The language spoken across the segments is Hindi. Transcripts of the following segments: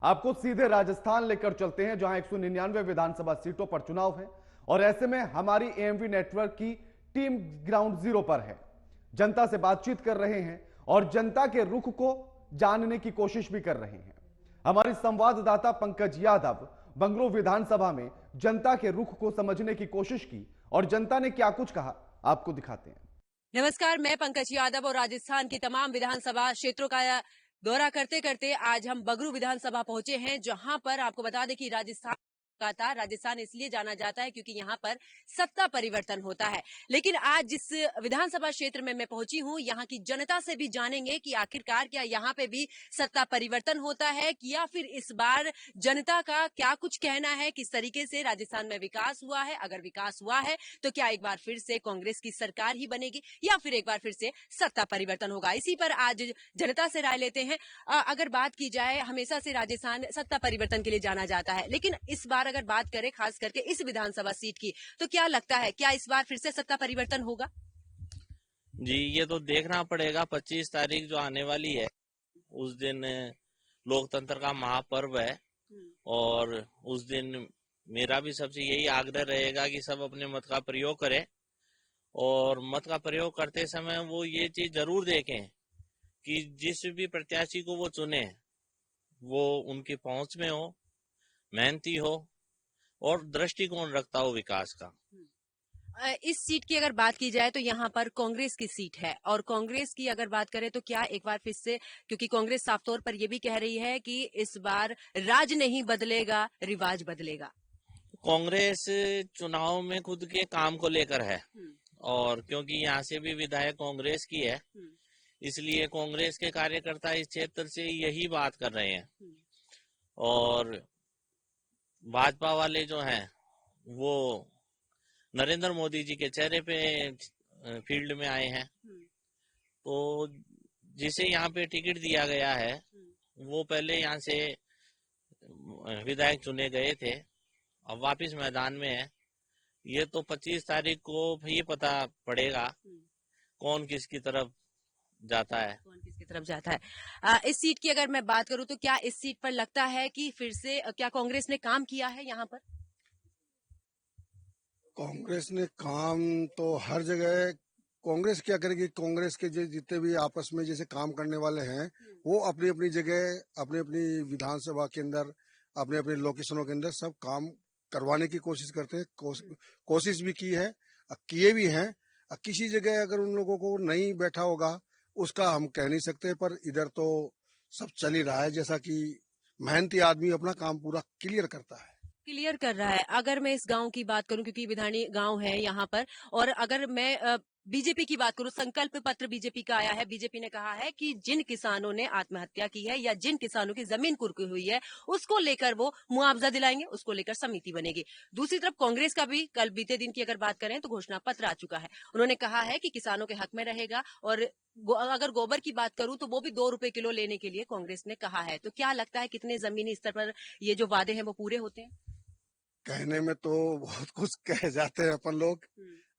आपको सीधे राजस्थान लेकर चलते हैं, जहां 199 विधानसभा सीटों पर चुनाव है और ऐसे में हमारी एएमवी नेटवर्क की टीम ग्राउंड जीरो पर है। जनता से बातचीत कर रहे हैं और जनता के रुख को जानने की कोशिश भी कर रहे हैं। हमारे संवाददाता पंकज यादव बंगलुरु विधानसभा में जनता के रुख को समझने की कोशिश की और जनता ने क्या कुछ कहा, आपको दिखाते हैं। नमस्कार, मैं पंकज यादव और राजस्थान की तमाम विधानसभा क्षेत्रों का दौरा करते करते आज हम बंगलुरु विधानसभा पहुंचे हैं, जहां पर आपको बता दें कि राजस्थान इसलिए जाना जाता है क्योंकि यहाँ पर सत्ता परिवर्तन होता है। लेकिन आज जिस विधानसभा क्षेत्र में मैं पहुंची हूँ, यहाँ की जनता से भी जानेंगे कि आखिरकार क्या यहाँ पे भी सत्ता परिवर्तन होता है या फिर इस बार जनता का क्या कुछ कहना है, किस तरीके से राजस्थान में विकास हुआ है। अगर विकास हुआ है तो क्या एक बार फिर से कांग्रेस की सरकार ही बनेगी या फिर एक बार फिर से सत्ता परिवर्तन होगा। इसी पर आज जनता से राय लेते हैं। अगर बात की जाए, हमेशा से राजस्थान सत्ता परिवर्तन के लिए जाना जाता है, लेकिन इस बार अगर बात करें खास करके इस विधानसभा सीट की, तो क्या लगता है क्या इस बार फिर से सत्ता परिवर्तन होगा? जी, ये तो देखना पड़ेगा। 25 तारीख जो आने वाली है, उस दिन लोकतंत्र का महापर्व है और उस दिन मेरा भी सबसे यही आग्रह रहेगा कि सब अपने मत का प्रयोग करें और मत का प्रयोग करते समय वो ये चीज जरूर देखें कि जिस भी प्रत्याशी को वो चुने वो उनकी पहुंच में हो, मेहनती हो और दृष्टिकोण रखता हो विकास का। इस सीट की अगर बात की जाए तो यहाँ पर कांग्रेस की सीट है और कांग्रेस की अगर बात करें तो क्या एक बार फिर से, क्योंकि कांग्रेस साफ तौर पर यह भी कह रही है कि इस बार राज नहीं बदलेगा, रिवाज बदलेगा। कांग्रेस चुनाव में खुद के काम को लेकर है और क्योंकि यहाँ से भी विधायक कांग्रेस की है, इसलिए कांग्रेस के कार्यकर्ता इस क्षेत्र से यही बात कर रहे हैं और भाजपा वाले जो हैं वो नरेंद्र मोदी जी के चेहरे पे फील्ड में आए हैं। तो जिसे यहाँ पे टिकट दिया गया है वो पहले यहाँ से विधायक चुने गए थे, अब वापस मैदान में है। ये तो 25 तारीख को भी पता पड़ेगा कौन किसकी तरफ जाता है। इस सीट की अगर मैं बात करूं तो क्या इस सीट पर लगता है कि फिर से क्या कांग्रेस ने काम किया है यहाँ पर? कांग्रेस ने काम तो हर जगह, कांग्रेस क्या करेगी? कांग्रेस के जितने भी आपस में जैसे काम करने वाले हैं वो अपनी अपनी जगह, अपनी अपनी विधानसभा के अंदर, अपने अपने लोकेशनों के अंदर सब काम करवाने की कोशिश करते हैं। कोशिश भी की है, किए भी हैं। किसी जगह अगर उन लोगों को नहीं बैठा होगा उसका हम कह नहीं सकते, पर इधर तो सब चल ही रहा है। जैसा कि मेहनती आदमी अपना काम पूरा क्लियर कर रहा है। अगर मैं इस गांव की बात करूं, क्योंकि विधानी गांव है यहाँ पर, और अगर मैं बीजेपी की बात करूं, संकल्प पत्र बीजेपी का आया है। बीजेपी ने कहा है कि जिन किसानों ने आत्महत्या की है या जिन किसानों की जमीन कुर्की हुई है उसको लेकर वो मुआवजा दिलाएंगे, उसको लेकर समिति बनेगी। दूसरी तरफ कांग्रेस का भी कल बीते दिन की अगर बात करें तो घोषणा पत्र आ चुका है। उन्होंने कहा है कि किसानों के हक में रहेगा और अगर गोबर की बात करूं तो वो भी 2 रुपए किलो लेने के लिए कांग्रेस ने कहा है। तो क्या लगता है कितने जमीनी स्तर पर ये जो वादे हैं वो पूरे होते हैं? कहने में तो बहुत कुछ कह जाते हैं अपन लोग,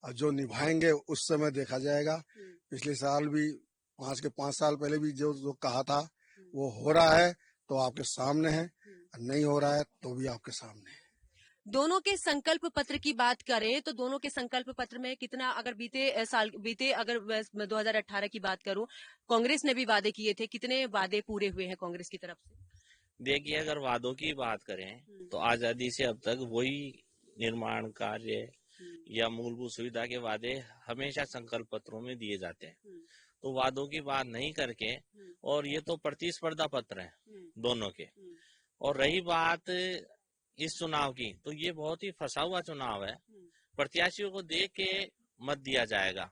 और जो निभाएंगे उस समय देखा जाएगा। पिछले साल भी 5 साल पहले भी जो कहा था वो हो रहा है तो आपके सामने है, नहीं हो रहा है तो भी आपके सामने है। दोनों के संकल्प पत्र की बात करें तो दोनों के संकल्प पत्र में कितना, अगर अगर 2018 की बात करूं, कांग्रेस ने भी वादे किए थे, कितने वादे पूरे हुए हैं कांग्रेस की तरफ से? देखिए, अगर वादों की बात करें तो आजादी से अब तक वही निर्माण कार्य या मूलभूत सुविधा के वादे हमेशा संकल्प पत्रों में दिए जाते हैं। तो वादों की बात नहीं करके, और ये तो प्रतिस्पर्धा पत्र है दोनों के। और रही बात इस चुनाव की, तो ये बहुत ही फंसा हुआ चुनाव है। प्रत्याशियों को देख के मत दिया जाएगा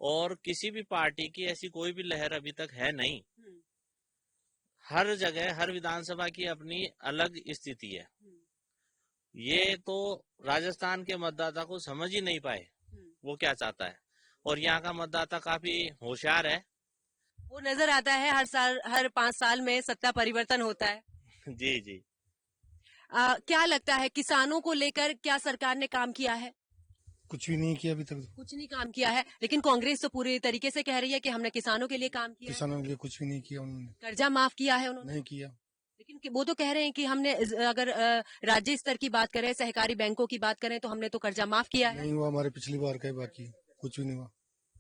और किसी भी पार्टी की ऐसी कोई भी लहर अभी तक है नहीं। हर जगह, हर विधानसभा की अपनी अलग स्थिति है। ये तो राजस्थान के मतदाता को समझ ही नहीं पाए वो क्या चाहता है, और यहाँ का मतदाता काफी होशियार है। वो नजर आता है हर साल, हर 5 साल में सत्ता परिवर्तन होता है। जी जी। क्या लगता है किसानों को लेकर क्या सरकार ने काम किया है? कुछ भी नहीं किया अभी तक। कुछ नहीं काम किया है, लेकिन कांग्रेस तो पूरे तरीके से कह रही है कि हमने किसानों के लिए काम किया। किसानों के लिए कुछ भी नहीं किया उन्होंने। कर्जा माफ किया है उन्होंने? नहीं किया। लेकिन वो तो कह रहे हैं कि हमने अगर राज्य स्तर की बात करें, सहकारी बैंकों की बात करें, तो हमने तो कर्जा माफ किया है। नहीं हुआ, हमारे पिछली बार का ही बाकी, कुछ भी नहीं हुआ।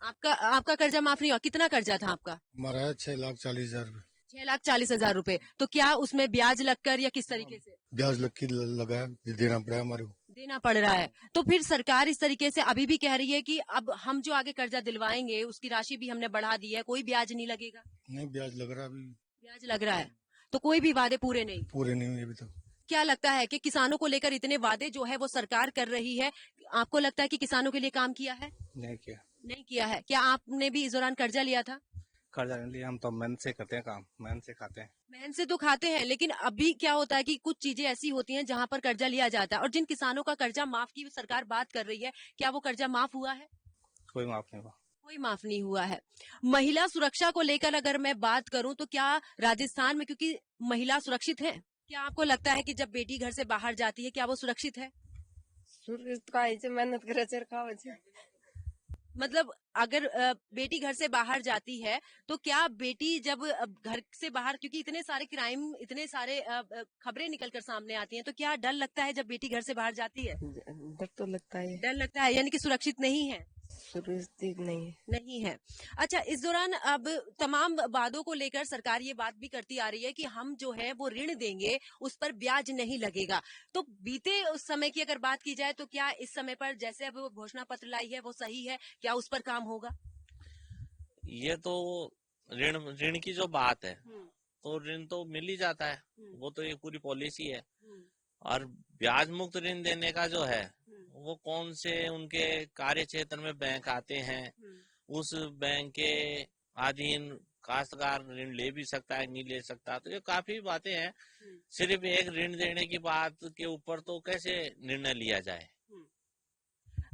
आपका कर्जा माफ नहीं हुआ? कितना कर्जा था आपका? हमारा है 6,40,000 रुपये। 6,40,000 रुपए। तो क्या उसमें ब्याज लगकर या किस तरीके से ब्याज लगा है, ये देना पड़ा हमारे को। देना पड़ रहा है? तो फिर सरकार इस तरीके से अभी भी कह रही है कि अब हम जो आगे कर्जा दिलवाएंगे उसकी राशि भी हमने बढ़ा दी है, कोई ब्याज नहीं लगेगा। नहीं, ब्याज लग रहा है अभी। ब्याज लग रहा है, तो कोई भी वादे पूरे नहीं। पूरे नहीं हुए अभी तक। क्या लगता है कि किसानों को लेकर इतने वादे जो है वो सरकार कर रही है, आपको लगता है कि किसानों के लिए काम किया है? नहीं किया। नहीं किया है। क्या आपने भी इस दौरान कर्जा लिया था? कर्जा नहीं लिया, हम तो मेहनत से करते हैं काम, मेहनत से खाते हैं। मेहनत से तो खाते हैं, लेकिन अभी क्या होता है कि कुछ चीजें ऐसी होती हैं जहां पर कर्जा लिया जाता है, और जिन किसानों का कर्जा माफ की सरकार बात कर रही है, क्या वो कर्जा माफ हुआ है? कोई माफ नहीं हुआ। कोई माफ नहीं हुआ है। महिला सुरक्षा को लेकर अगर मैं बात करूं तो क्या राजस्थान में, क्योंकि महिला सुरक्षित है, क्या आपको लगता है कि जब बेटी घर से बाहर जाती है क्या वो सुरक्षित है? मेहनत करे खावे छे। मतलब अगर बेटी घर से बाहर जाती है तो क्या बेटी जब घर से बाहर, क्योंकि इतने सारे क्राइम, इतने सारे खबरें निकलकर सामने आती हैं, तो क्या डर लगता है जब बेटी घर से बाहर जाती है? डर तो लगता है। डर लगता है, यानी कि सुरक्षित नहीं है। सुरक्षित नहीं है। अच्छा, इस दौरान अब तमाम वादों को लेकर सरकार ये बात भी करती आ रही है कि हम जो है वो ऋण देंगे, उस पर ब्याज नहीं लगेगा। तो बीते उस समय की अगर बात की जाए तो क्या इस समय पर जैसे अब घोषणा पत्र लाई है वो सही है? क्या उस पर काम होगा? ये तो ऋण की जो बात है, तो ऋण तो मिल ही जाता है, वो तो एक पूरी पॉलिसी है। और ब्याज मुक्त ऋण देने का जो है वो कौन से उनके कार्य क्षेत्र में बैंक आते हैं, उस बैंक के अधीन काश्तकार ऋण ले भी सकता है, नहीं ले सकता, तो ये काफी बातें हैं। सिर्फ एक ऋण देने की बात के ऊपर तो कैसे निर्णय लिया जाए?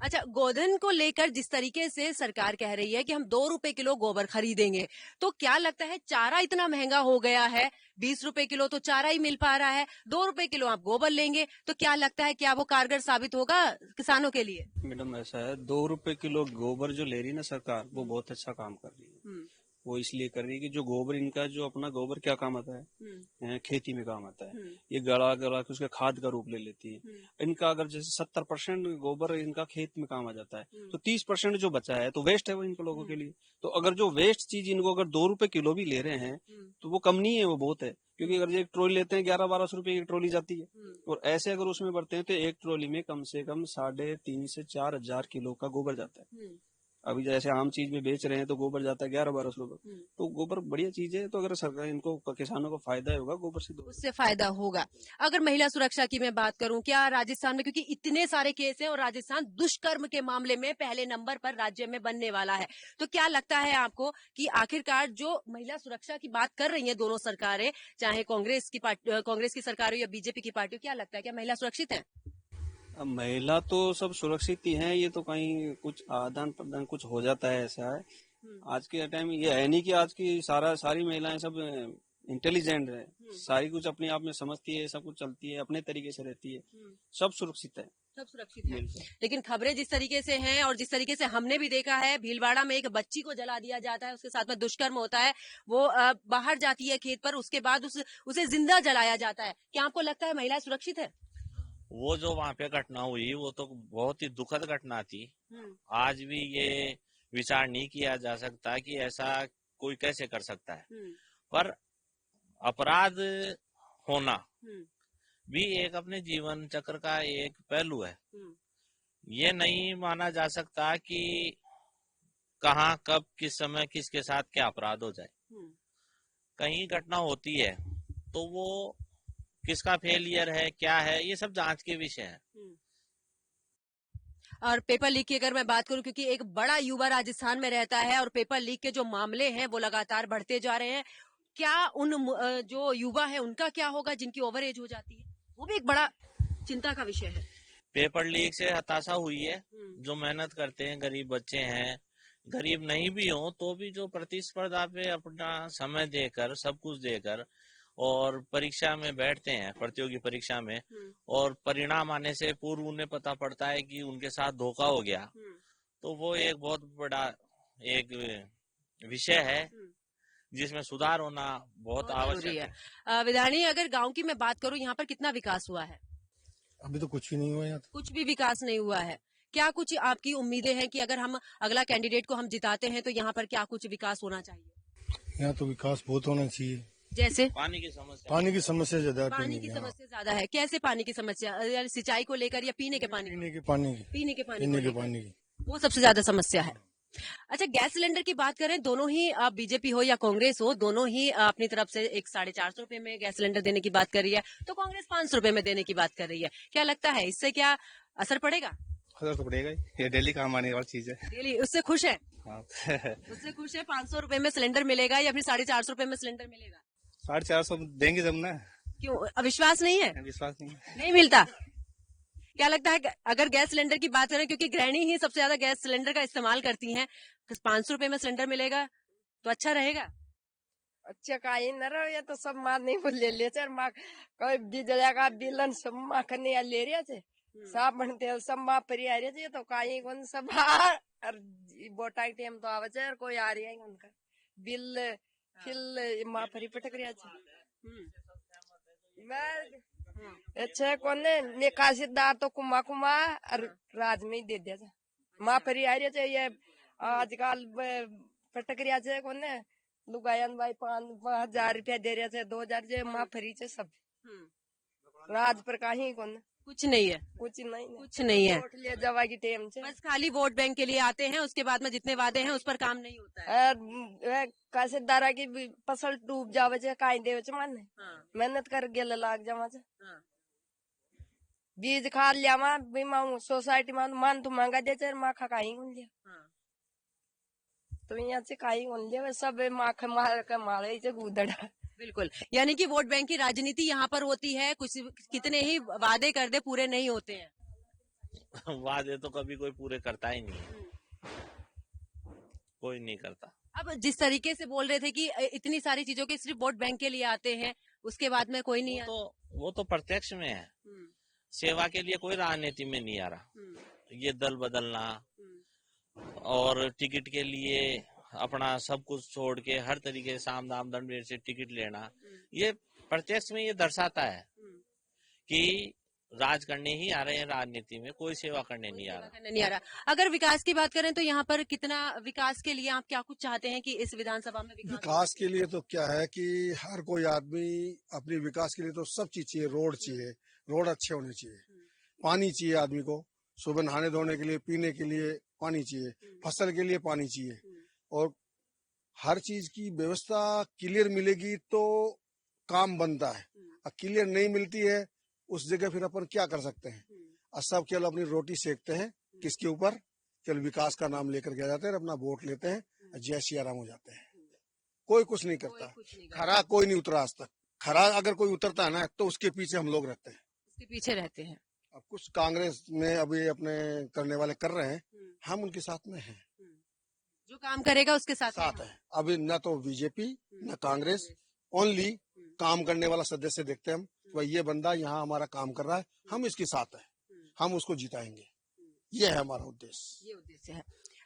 अच्छा, गोधन को लेकर जिस तरीके से सरकार कह रही है कि हम 2 रुपए किलो गोबर खरीदेंगे, तो क्या लगता है चारा इतना महंगा हो गया है, 20 रुपए किलो तो चारा ही मिल पा रहा है, 2 रुपए किलो आप गोबर लेंगे, तो क्या लगता है क्या वो कारगर साबित होगा किसानों के लिए? मैडम ऐसा है, 2 रुपए किलो गोबर जो ले रही ना सरकार, वो बहुत अच्छा काम कर रही है। वो इसलिए कर रही है कि जो गोबर इनका, जो अपना गोबर क्या काम आता है, खेती में काम आता है। ये गला गला के उसके खाद का रूप ले लेती है। इनका अगर जैसे 70% गोबर इनका खेत में काम आ जाता है, तो 30% जो बचा है तो वेस्ट है वो इनको लोगों के लिए। तो अगर जो वेस्ट चीज इनको अगर 2 रुपए किलो भी ले रहे हैं तो वो कम नहीं है, वो बहुत है। क्योंकि अगर एक ट्रॉली लेते हैं 11-1200 रुपए की ट्रॉली जाती है, और ऐसे अगर उसमें बढ़ते हैं तो एक ट्रॉली में कम से कम 3,500 से 4,000 किलो का गोबर जाता है। अभी जैसे आम चीज में बेच रहे हैं तो गोबर जाता है 11-1200 रुपए। तो गोबर बढ़िया चीज है, तो अगर सरकार इनको, किसानों को फायदा होगा गोबर से, उससे फायदा होगा। अगर महिला सुरक्षा की मैं बात करूं, क्या राजस्थान में, क्योंकि इतने सारे केस हैं और राजस्थान दुष्कर्म के मामले में पहले नंबर पर राज्य में बनने वाला है, तो क्या लगता है आपको कि आखिरकार जो महिला सुरक्षा की बात कर रही है दोनों सरकारें, चाहे कांग्रेस की सरकार हो या बीजेपी की पार्टी हो, क्या लगता है क्या महिला सुरक्षित है? अब महिला तो सब सुरक्षित ही है, ये तो कहीं कुछ आदान प्रदान कुछ हो जाता है, ऐसा है। आज के टाइम ये है नहीं कि आज की सारी महिलाएं सब इंटेलिजेंट है, सारी कुछ अपने आप में समझती है, सब कुछ चलती है, अपने तरीके से रहती है, सब सुरक्षित है। सब सुरक्षित है। लेकिन खबरें जिस तरीके से हैं और जिस तरीके से हमने भी देखा है, भीलवाड़ा में एक बच्ची को जला दिया जाता है, उसके साथ में दुष्कर्म होता है, वो बाहर जाती है खेत पर, उसके बाद उसे जिंदा जलाया जाता है। क्या आपको लगता है महिला सुरक्षित है? वो जो वहाँ पे घटना हुई वो तो बहुत ही दुखद घटना थी। आज भी ये विचार नहीं किया जा सकता कि ऐसा कोई कैसे कर सकता है, पर अपराध होना भी एक अपने जीवन चक्र का एक पहलू है। ये नहीं माना जा सकता कि कहाँ, कब, किस समय, किसके साथ क्या अपराध हो जाए। कहीं घटना होती है तो वो किसका फेलियर है, क्या है, ये सब जांच के विषय है। और पेपर लीक की अगर मैं बात करूं, क्योंकि एक बड़ा युवा राजस्थान में रहता है और पेपर लीक के जो मामले हैं वो लगातार बढ़ते जा रहे हैं, क्या उन जो युवा है उनका क्या होगा जिनकी ओवर एज हो जाती है? वो भी एक बड़ा चिंता का विषय है। पेपर लीक से हताशा हुई है, जो मेहनत करते हैं, गरीब बच्चे हैं, गरीब नहीं भी हो तो भी जो प्रतिस्पर्धा पे अपना समय देकर, सब कुछ देकर और परीक्षा में बैठते हैं, प्रतियोगी परीक्षा में, और परिणाम आने से पूर्व उन्हें पता पड़ता है कि उनके साथ धोखा हो गया, तो वो एक बहुत बड़ा एक विषय है जिसमें सुधार होना बहुत आवश्यक जरूरी है। विधानी, अगर गांव की मैं बात करूं, यहाँ पर कितना विकास हुआ है? अभी तो कुछ ही नहीं हुआ यहाँ। कुछ भी विकास नहीं हुआ है। क्या कुछ आपकी उम्मीदें हैं कि अगर हम अगला कैंडिडेट को हम जिताते हैं तो यहाँ पर क्या कुछ विकास होना चाहिए? यहाँ तो विकास बहुत होना चाहिए। जैसे पानी की समस्या, पानी की समस्या ज्यादा है। पानी की समस्या ज्यादा है। कैसे पानी की समस्या? या सिंचाई को लेकर या पीने के पानी? पीने के पानी की, पीने के पानी पीने को के लेकर। पानी की। वो सबसे ज्यादा समस्या है। अच्छा, गैस सिलेंडर की बात करें, दोनों ही आप बीजेपी हो या कांग्रेस हो, दोनों ही अपनी तरफ से एक 450 रुपए में गैस सिलेंडर देने की बात कर रही है, तो कांग्रेस 500 रुपए में देने की बात कर रही है। क्या लगता है इससे क्या असर पड़ेगा? असर तो पड़ेगा ही, ये डेली काम आने वाली चीज है। डेली उससे खुश है? हाँ। उससे खुश है? 500 रुपए में सिलेंडर मिलेगा या फिर 450 रुपए में सिलेंडर मिलेगा? 450 देंगे जब ना। क्यों, अविश्वास नहीं है? विश्वास नहीं है। नहीं मिलता? क्या लगता है अगर गैस सिलेंडर की बात करें, क्योंकि गृहिणी ही सबसे ज्यादा गैस सिलेंडर का इस्तेमाल करती हैं, 500 रुपए में सिलेंडर मिलेगा तो अच्छा रहेगा? अच्छा काही न रहो, ये तो सब माँ नहीं बोल ले सर, माँ कोई डीजल का बिलन सब माँ करने ले रहे थे, सब बनते सब माँ परी आ रहे थे, तो काही कौन सब और बोटा टाइम तो आवे छे, और कोई आ रही है उनका बिल फिल माँ परी पटक रहा छे। मैं अच्छा कोने निकासीदार तो कुमा कुमा और राज में ही दे दिया था, माँ परी आ रही है। ये आजकल पटक रहा छे कोने लुगायन भाई 5,000 रुपया दे रहे थे, 2,000 जे माँ फरी छे सब। राज पर कहीं कौन कुछ नहीं है। कुछ नहीं कुछ नहीं है। वोट ले जावा की टाइम छे, बस खाली वोट बैंक के लिए आते हैं, उसके बाद में जितने वादे हैं उस पर काम नहीं होता है। और कैसे दारा की फसल डूब जावे छे, काई देवे छे माने, मेहनत कर गेल लाग जावा छे। बीज खाद लियावा भी मांग सोसाइटी मान तो मांगा दे छे, माँ खा काई उन लिया तो यहाँ से काई उन लिया सब माँ खा मार के मारे छे गुदड़ा। बिल्कुल, यानी कि वोट बैंक की राजनीति यहाँ पर होती है, कुछ कितने ही वादे कर दे पूरे नहीं होते हैं। वादे तो कभी कोई पूरे करता ही नहीं है, कोई नहीं करता। अब जिस तरीके से बोल रहे थे कि इतनी सारी चीजों के सिर्फ वोट बैंक के लिए आते हैं, उसके बाद में कोई नहीं वो तो प्रत्यक्ष में है, सेवा के लिए कोई राजनीति में नहीं आ रहा। ये दल बदलना और टिकट के लिए अपना सब कुछ छोड़ के हर तरीके से साम दाम दंड भेद से टिकट लेना, ये प्रत्यक्ष में ये दर्शाता है कि राज करने ही आ रहे हैं, राजनीति में कोई सेवा करने नहीं आ रहा। अगर विकास की बात करें तो यहाँ पर कितना विकास के लिए आप क्या कुछ चाहते हैं कि इस विधानसभा में विकास के लिए तो क्या है कि हर कोई आदमी अपनी विकास के लिए तो सब चीज चाहिए। रोड चाहिए, रोड अच्छे होने चाहिए, पानी चाहिए आदमी को, सुबह नहाने धोने के लिए, पीने के लिए पानी चाहिए, फसल के लिए पानी चाहिए, और हर चीज की व्यवस्था क्लियर मिलेगी तो काम बनता है। और क्लियर नहीं मिलती है उस जगह फिर अपन क्या कर सकते हैं? और सब केवल अपनी रोटी सेकते हैं, किसके ऊपर? केवल विकास का नाम लेकर के जाते हैं, अपना वोट लेते हैं, जय सिया राम हो जाते हैं। कोई कुछ नहीं करता। खरा कोई नहीं उतरा आज तक। खरा अगर कोई उतरता है ना तो उसके पीछे हम लोग रहते हैं, उसके पीछे रहते हैं। अब कुछ कांग्रेस में अभी अपने करने वाले कर रहे हैं, हम उनके साथ में हैं, जो काम करेगा उसके साथ है। अभी न तो बीजेपी न कांग्रेस, ओनली काम करने वाला सदस्य देखते हैं हम, भाई ये बंदा यहाँ हमारा काम कर रहा है, हम इसके साथ है, हम उसको जिताएंगे, ये है हमारा उद्देश्य। ये उद्देश्य है।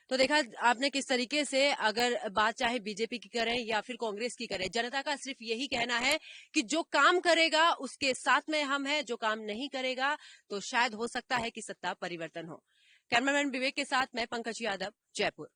तो देखा आपने किस तरीके से, अगर बात चाहे बीजेपी की करें या फिर कांग्रेस की करें, जनता का सिर्फ यही कहना है कि जो काम करेगा उसके साथ में हम हैं, जो काम नहीं करेगा तो शायद हो सकता है कि सत्ता परिवर्तन हो। कैमरामैन विवेक के साथ मैं पंकज यादव, जयपुर।